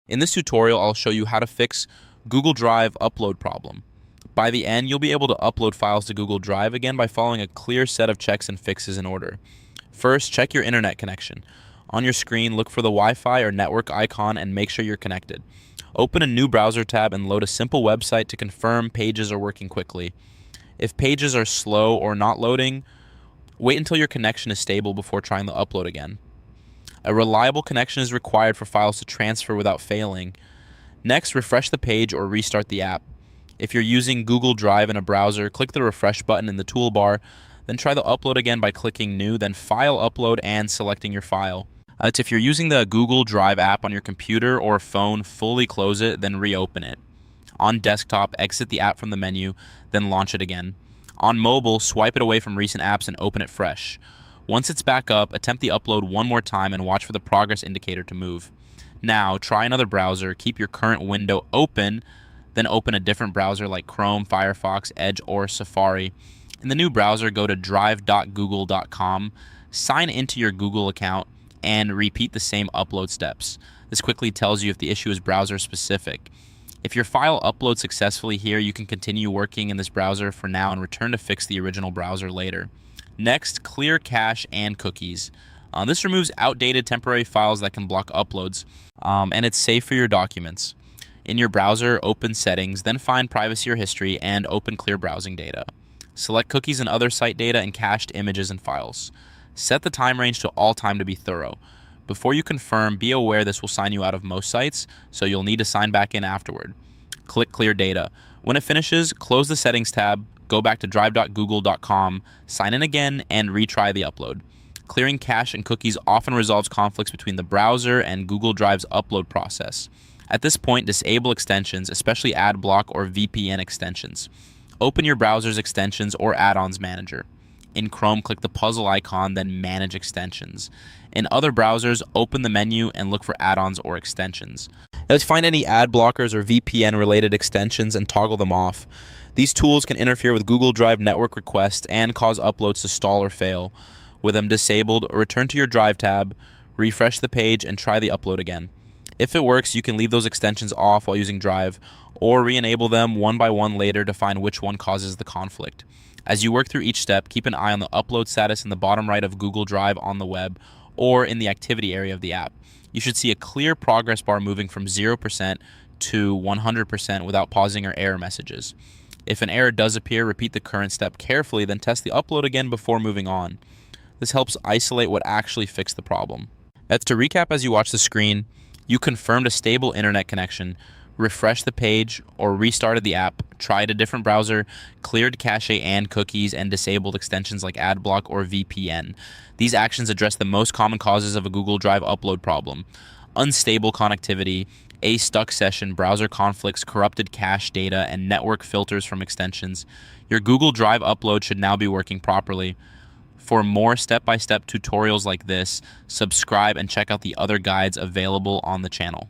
In this tutorial, I'll show you how to fix Google Drive upload problem. By the end, you'll be able to upload files to Google Drive again by following a clear set of checks and fixes in order. First, check your internet connection. On your screen, look for the Wi-Fi or network icon and make sure you're connected. Open a new browser tab and load a simple website to confirm pages are working quickly. If pages are slow or not loading, wait until your connection is stable before trying the upload again. A reliable connection is required for files to transfer without failing. Next, refresh the page or restart the app. If you're using Google Drive in a browser, click the refresh button in the toolbar, then try the upload again by clicking New, then File Upload and selecting your file. If you're using the Google Drive app on your computer or phone, fully close it, then reopen it. On desktop, exit the app from the menu, then launch it again. On mobile, swipe it away from recent apps and open it fresh. Once it's back up, attempt the upload one more time and watch for the progress indicator to move. Now, try another browser, keep your current window open, then open a different browser like Chrome, Firefox, Edge, or Safari. In the new browser, go to drive.google.com, sign into your Google account, and repeat the same upload steps. This quickly tells you if the issue is browser specific. If your file uploads successfully here, you can continue working in this browser for now and return to fix the original browser later. Next, clear cache and cookies. This removes outdated temporary files that can block uploads, and it's safe for your documents. In your browser, open Settings, then find Privacy or History, and open Clear Browsing Data. Select cookies and other site data and cached images and files. Set the time range to all time to be thorough. Before you confirm, be aware this will sign you out of most sites, so you'll need to sign back in afterward. Click Clear Data. When it finishes, close the Settings tab, go back to drive.google.com, sign in again, and retry the upload. Clearing cache and cookies often resolves conflicts between the browser and Google Drive's upload process. At this point, disable extensions, especially AdBlock or VPN extensions. Open your browser's extensions or add-ons manager. In Chrome, click the puzzle icon, then Manage Extensions. In other browsers, open the menu and look for add-ons or extensions. Now, find any ad blockers or VPN-related extensions and toggle them off. These tools can interfere with Google Drive network requests and cause uploads to stall or fail. With them disabled, return to your Drive tab, refresh the page, and try the upload again. If it works, you can leave those extensions off while using Drive, or re-enable them one by one later to find which one causes the conflict. As you work through each step, keep an eye on the upload status in the bottom right of Google Drive on the web or in the activity area of the app. You should see a clear progress bar moving from 0% to 100% without pausing or error messages. If an error does appear, repeat the current step carefully, then test the upload again before moving on. This helps isolate what actually fixed the problem. That's to recap as you watch the screen. You confirmed a stable internet connection, refreshed the page or restarted the app, tried a different browser, cleared cache and cookies, and disabled extensions like AdBlock or VPN. These actions address the most common causes of a Google Drive upload problem: unstable connectivity, a stuck session, browser conflicts, corrupted cache data, and network filters from extensions. Your Google Drive upload should now be working properly. For more step-by-step tutorials like this, subscribe and check out the other guides available on the channel.